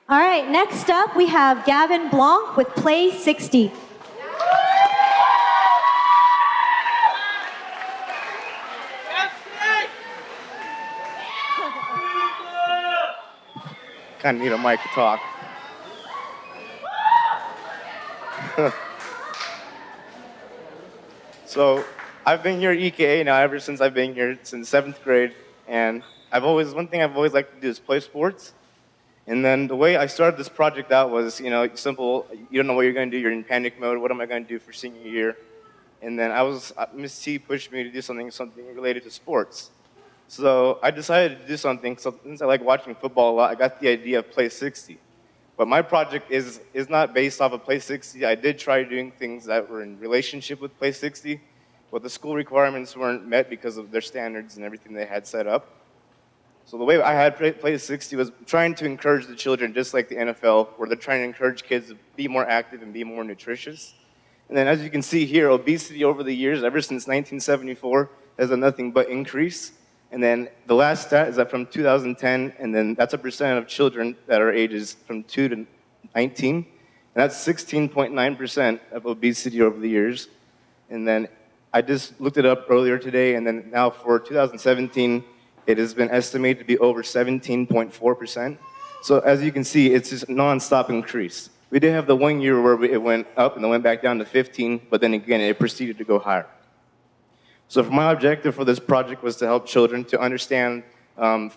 All right, next up we have Gavin Blanc with Play 60. Kind of need a mic to talk. So I've been here at EKA now ever since I've been here since 7th grade, and one thing I've always liked to do is play sports. And then the way I started this project out was, simple. You don't know what you're going to do. You're in panic mode. What am I going to do for senior year? And then Miss T pushed me to do something related to sports. So I decided to do something. So since I like watching football a lot, I got the idea of Play 60. But my project is not based off of Play 60. I did try doing things that were in relationship with Play 60, but the school requirements weren't met because of their standards and everything they had set up. So the way I had Play 60 was trying to encourage the children, just like the NFL, where they're trying to encourage kids to be more active and be more nutritious. And then as you can see here, obesity over the years, ever since 1974, has done nothing but increase. And then the last stat is that from 2010, and then that's a percent of children that are ages from 2 to 19. And that's 16.9% of obesity over the years. And then I just looked it up earlier today, and then now for 2017, it has been estimated to be over 17.4%. So as you can see, it's just non-stop increase. We did have the 1 year where it went up and then went back down to 15, but then again, it proceeded to go higher. So my objective for this project was to help children to understand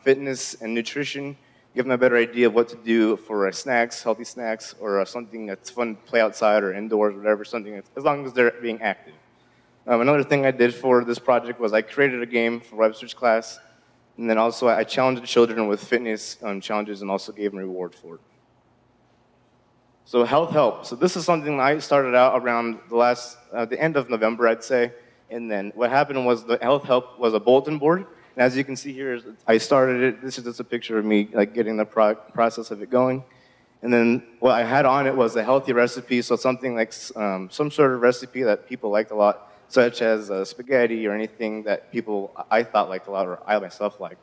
fitness and nutrition, give them a better idea of what to do for snacks, healthy snacks, or something that's fun to play outside or indoors, whatever, as long as they're being active. Another thing I did for this project was I created a game for Webster's class, and then also I challenged the children with fitness challenges and also gave them a reward for it. So Health Help. So this is something I started out around the end of November, I'd say. And then what happened was the Health Help was a bulletin board. And as you can see here, I started it. This is just a picture of me like getting the process of it going. And then what I had on it was a healthy recipe, so something like some sort of recipe that people liked a lot, such as spaghetti or anything that I thought liked a lot or I myself liked.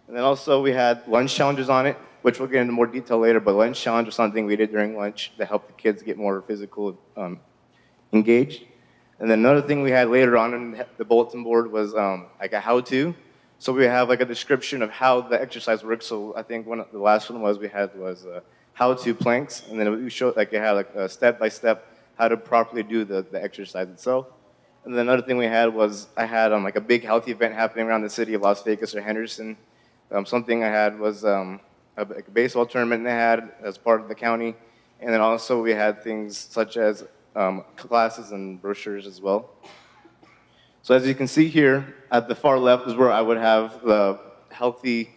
And then also we had lunch challenges on it, which we'll get into more detail later, but lunch challenge was something we did during lunch to help the kids get more physical engaged. And then another thing we had later on in the bulletin board was like a how-to. So we have like a description of how the exercise works. So I think the last one was how-to planks, and then we showed like it had like a step-by-step how to properly do the exercise itself. And then another thing we had was I had like a big healthy event happening around the city of Las Vegas or Henderson. Something I had was a baseball tournament they had as part of the county, and then also we had things such as classes and brochures as well. So as you can see here, at the far left is where I would have the healthy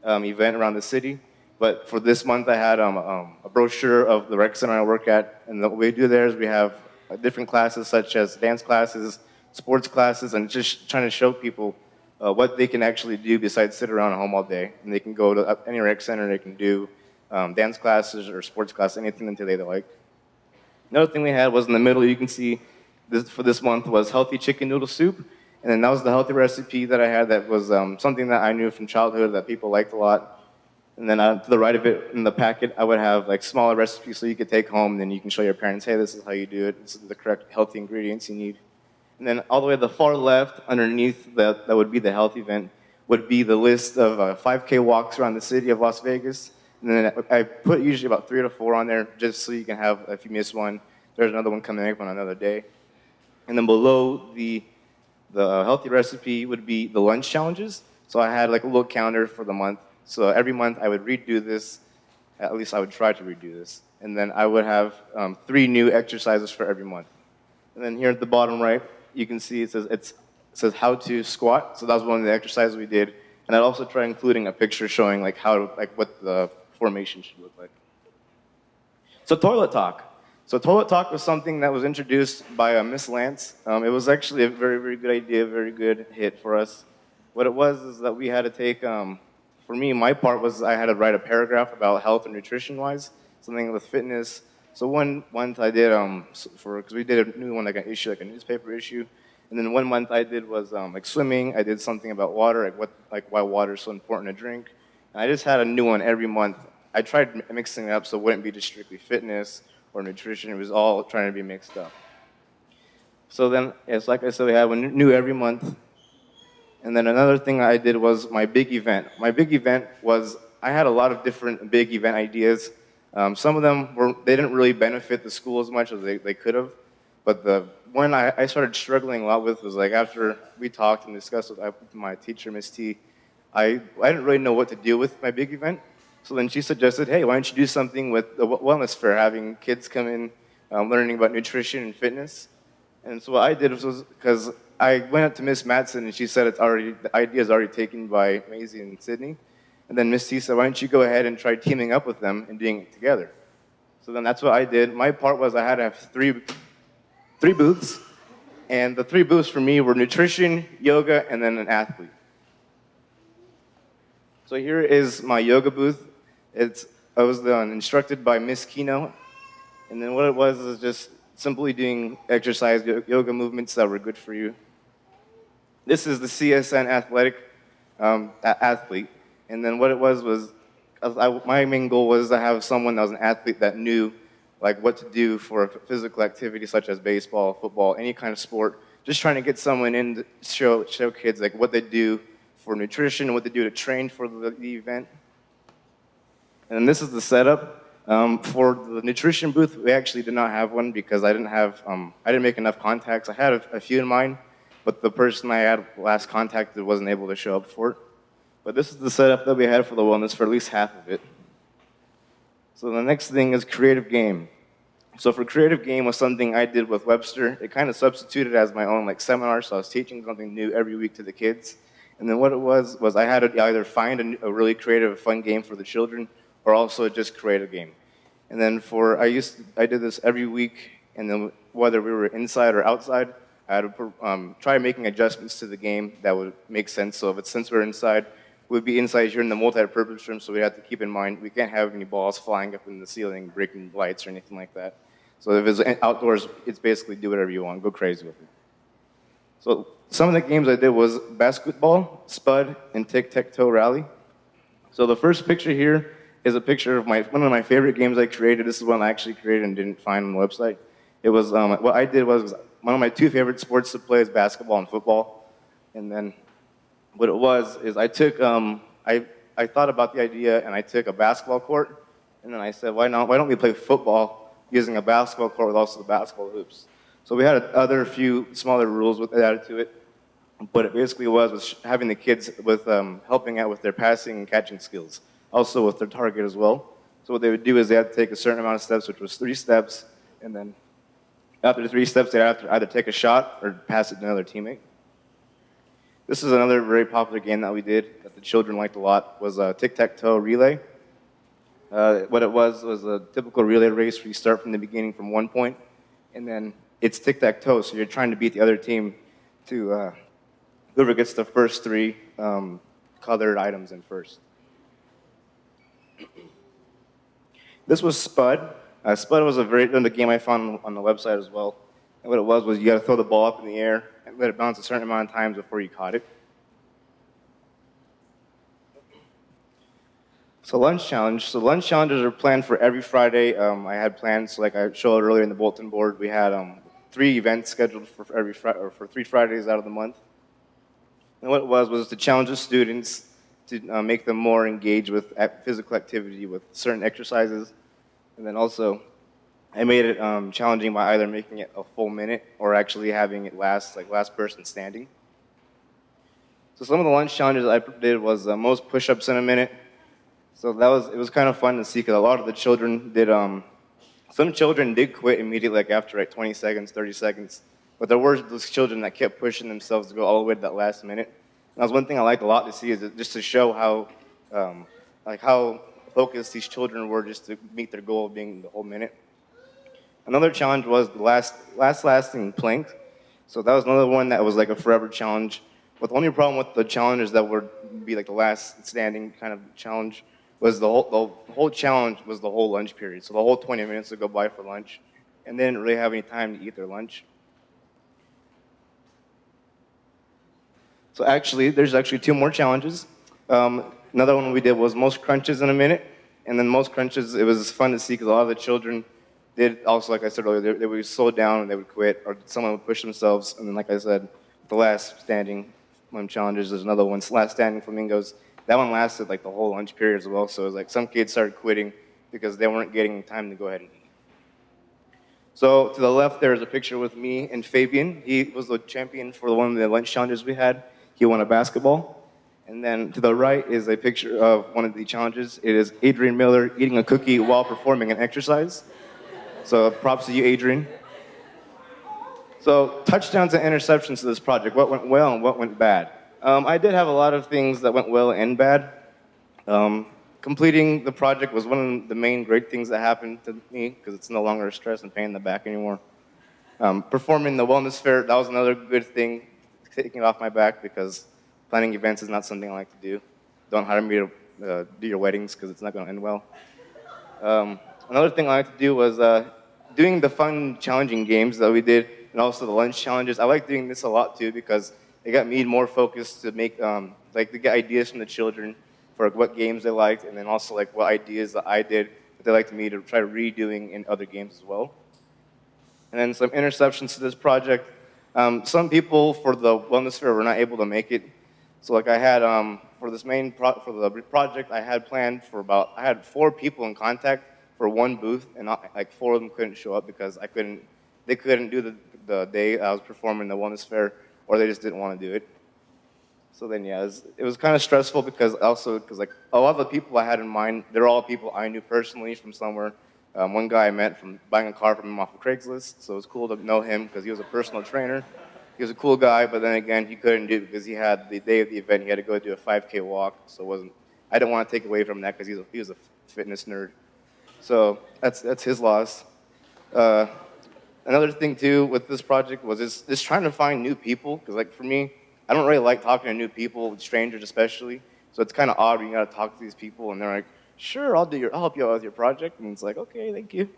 event around the city. But for this month, I had a brochure of the rec center I work at, and what we do there is we have different classes such as dance classes, sports classes, and just trying to show people what they can actually do besides sit around at home all day. And they can go to any rec center, they can do dance classes or sports classes, anything until they like. Another thing we had was in the middle, you can see for this month was healthy chicken noodle soup. And then that was the healthy recipe that I had that was something that I knew from childhood that people liked a lot. And then to the right of it in the packet, I would have like smaller recipes so you could take home, and then you can show your parents, hey, this is how you do it. This is the correct healthy ingredients you need. And then all the way to the far left, underneath that would be the health event, would be the list of 5K walks around the city of Las Vegas. And then I put usually about 3 to 4 on there just so you can have, if you miss one, there's another one coming up on another day. And then below the healthy recipe would be the lunch challenges. So I had like a little counter for the month. So every month I would redo this, at least I would try to redo this. And then I would have 3 new exercises for every month. And then here at the bottom right, you can see it says how to squat. So that was one of the exercises we did. And I'd also try including a picture showing like what the formation should look like. So toilet talk. So toilet talk was something that was introduced by Miss Lance. It was actually a very, very good idea, very good hit for us. What it was is that we had to take, for me, my part was I had to write a paragraph about health and nutrition-wise, something with fitness. So one month I did, because we did a new one, like an issue, like a newspaper issue. And then 1 month I did was like swimming. I did something about water, like why water is so important to drink. And I just had a new one every month I tried mixing it up so it wouldn't be just strictly fitness or nutrition. It was all trying to be mixed up. So then, it's like I said, we have one new every month. And then another thing I did was my big event. My big event was I had a lot of different big event ideas. Some of them they didn't really benefit the school as much as they could have. But the one I started struggling a lot with was like after we talked and discussed with my teacher, Miss T, I didn't really know what to do with my big event. So then she suggested, hey, why don't you do something with the wellness fair, having kids come in learning about nutrition and fitness. And so what I did was because I went up to Miss Matson and she said the idea is already taken by Maisie and Sydney. And then Miss T said, why don't you go ahead and try teaming up with them and doing it together. So then that's what I did. My part was I had to have three booths. And the 3 booths for me were nutrition, yoga, and then an athlete. So here is my yoga booth. I was instructed by Miss Kino. And then what it was is just simply doing exercise, yoga movements that were good for you. This is the CSN athletic athlete. And then what it was my main goal was to have someone that was an athlete that knew like what to do for physical activity such as baseball, football, any kind of sport. Just trying to get someone in to show kids like what they do for nutrition, what they do to train for the event. And this is the setup. For the nutrition booth, we actually did not have one because I didn't make enough contacts. I had a few in mind, but the person I had last contacted wasn't able to show up for it. But this is the setup that we had for the wellness for at least half of it. So the next thing is creative game. So for creative game was something I did with Webster. It kind of substituted as my own like seminar, so I was teaching something new every week to the kids. And then what it was I had to either find a really creative, fun game for the children, or also just create a game. And then I did this every week, and then whether we were inside or outside, I had to try making adjustments to the game that would make sense. So since we're inside, we'd be inside here in the multi-purpose room, so we have to keep in mind we can't have any balls flying up in the ceiling, breaking lights or anything like that. So if it's outdoors, it's basically do whatever you want, go crazy with it. So some of the games I did was Baskootball, Spud, and Tic-Tac-Toe Rally. So the first picture here is a picture of one of my favorite games I created. This is one I actually created and didn't find on the website. It was, what I did was one of my 2 favorite sports to play is basketball and football. And then what it was is I took, I thought about the idea and I took a basketball court and then I said, why don't we play football using a basketball court with also the basketball hoops. So we had few smaller rules added to it. But it basically was having the kids with helping out with their passing and catching skills, also with their target as well. So what they would do is they had to take a certain amount of steps, which was 3 steps, and then after the 3 steps, they had to either take a shot or pass it to another teammate. This is another very popular game that we did that the children liked a lot, was a tic-tac-toe relay. What it was a typical relay race where you start from the beginning from 1 point, and then it's tic-tac-toe, so you're trying to beat the other team to whoever gets the first 3 colored items in first. This was Spud. Spud was another game I found on the website as well. And what it was you got to throw the ball up in the air and let it bounce a certain amount of times before you caught it. So lunch challenge. So lunch challenges are planned for every Friday. I had plans, like I showed earlier in the bulletin board. We had 3 events scheduled for for 3 Fridays out of the month. And what it was to challenge the students to make them more engaged with physical activity with certain exercises. And then also, I made it challenging by either making it a full minute or actually having it last person standing. So some of the lunch challenges I did was most push-ups in a minute. So it was kind of fun to see because a lot of the children did, some children did quit immediately, like after 20 seconds, 30 seconds. But there were those children that kept pushing themselves to go all the way to that last minute. And that was one thing I liked a lot to see, is just to show how focused these children were just to meet their goal of being the whole minute. Another challenge was the lasting plank. So that was another one that was like a forever challenge. But the only problem with the challenges that would be like the last standing kind of challenge was the whole challenge was the whole lunch period. So the whole 20 minutes would go by for lunch, and they didn't really have any time to eat their lunch. So there's actually 2 more challenges. Another one we did was most crunches in a minute. And then most crunches, it was fun to see because a lot of the children did also, like I said earlier, they would slow down and they would quit, or someone would push themselves. And then, like I said, the last standing challenges, there's another one, last standing flamingos. That one lasted like the whole lunch period as well. So it was like some kids started quitting because they weren't getting time to go ahead and eat. So to the left, there is a picture with me and Fabian. He was the champion for one of the lunch challenges we had. He won a basketball. And then to the right is a picture of one of the challenges. It is Adrian Miller eating a cookie while performing an exercise. So props to you, Adrian. So touchdowns and interceptions to this project. What went well and what went bad? I did have a lot of things that went well and bad. Completing the project was one of the main great things that happened to me because it's no longer a stress and pain in the back anymore. Performing the wellness fair, that was another good thing, taking it off my back because planning events is not something I like to do. Don't hire me to do your weddings because it's not going to end well. Another thing I like to do was doing the fun, challenging games that we did, and also the lunch challenges. I like doing this a lot too because it got me more focused to make, like, to get ideas from the children for what games they liked, and then also like what ideas that I did that they liked me to try redoing in other games as well. And then some interceptions to this project. Some people for the wellness fair were not able to make it. So like I had, for this main for the project, I had planned for I had 4 people in contact for one booth, and like 4 of them couldn't show up because they couldn't do the day I was performing the wellness fair, or they just didn't want to do it. So then, yeah, it was kind of stressful because like a lot of the people I had in mind, they're all people I knew personally from somewhere. One guy I met from buying a car from him off of Craigslist, so it was cool to know him because he was a personal trainer. He was a cool guy, but then again, he couldn't do it because he had the day of the event, he had to go do a 5K walk, so I didn't want to take away from that because he was a fitness nerd. So that's his loss. Another thing too with this project was just trying to find new people, because like for me, I don't really like talking to new people, strangers especially. So it's kind of odd when you got to talk to these people and they're like, "Sure, I'll help you out with your project," and it's like, "Okay, thank you."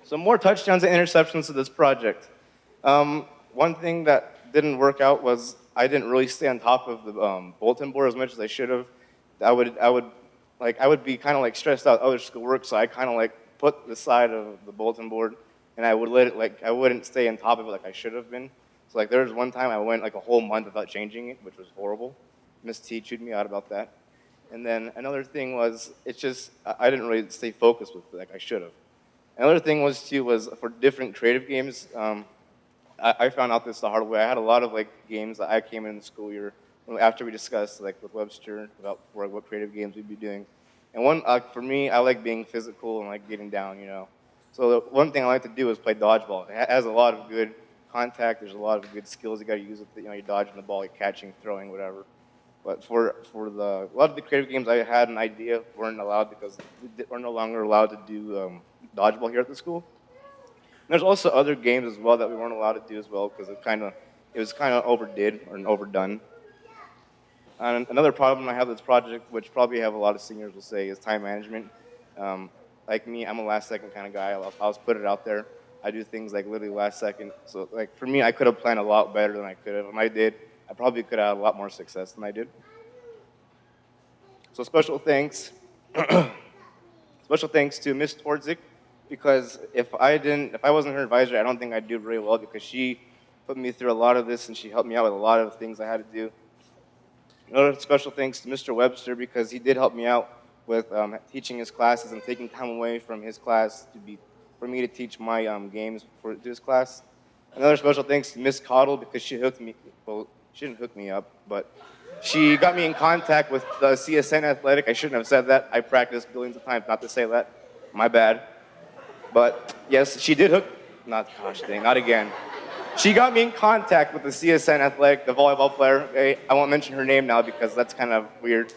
So more touchdowns and interceptions to this project. One thing that didn't work out was I didn't really stay on top of the bulletin board as much as I should have. I would be kind of like stressed out other schoolwork, so I kind of like put the side of the bulletin board, and I would I wouldn't stay on top of it like I should have been. So like there was one time I went like a whole month without changing it, which was horrible. Miss T chewed me out about that. And then another thing was I didn't really stay focused with it like I should have. Another thing was for different creative games. I found out this the hard way. I had a lot of like games that I came in the school year after we discussed like with Webster about what creative games we'd be doing. And one for me, I like being physical and like getting down, you know. So the one thing I like to do is play dodgeball. It has a lot of good contact. There's a lot of good skills you got to use with it. You know, you're dodging the ball, you're catching, throwing, whatever. But for a lot of the creative games I had an idea weren't allowed because we're no longer allowed to do dodgeball here at the school. And there's also other games as well that we weren't allowed to do as well because it was kind of overdid or overdone. And another problem I have with this project, which probably have a lot of seniors will say, is time management. Like me, I'm a last second kind of guy. I'll just put it out there. I do things like literally last second. So like for me, I could have planned a lot better than I could have. And I did. I probably could have had a lot more success than I did. So special thanks. Special thanks to Miss Twardzik, because if I wasn't her advisor, I don't think I'd do really well because she put me through a lot of this and she helped me out with a lot of things I had to do. Another special thanks to Mr. Webster because he did help me out with teaching his classes and taking time away from his class for me to teach my games to his class. Another special thanks to Miss Cottle because she didn't hook me up, but she got me in contact with the CSN Athletic. I shouldn't have said that. I practiced billions of times not to say that. My bad. But yes, she did not again. She got me in contact with the CSN Athletic, the volleyball player. I won't mention her name now because that's kind of weird.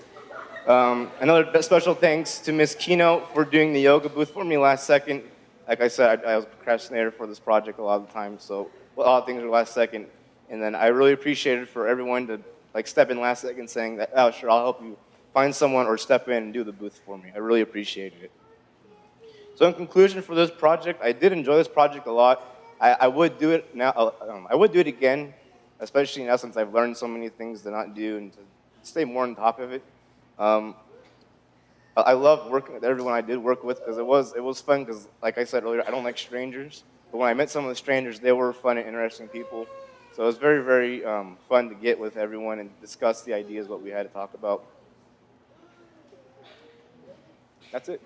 Another special thanks to Miss Kino for doing the yoga booth for me last second. Like I said, I was a procrastinator for this project a lot of the time, so a lot of things were last second. And then I really appreciated for everyone to like step in last second saying that, "Oh, sure, I'll help you find someone or step in and do the booth for me." I really appreciated it. So in conclusion for this project, I did enjoy this project a lot. I would do it now. I would do it again, especially now since I've learned so many things to not do and to stay more on top of it. I loved working with everyone I did work with because it was fun. Because like I said earlier, I don't like strangers. But when I met some of the strangers, they were fun and interesting people. So it was very, very fun to get with everyone and discuss the ideas what we had to talk about. That's it.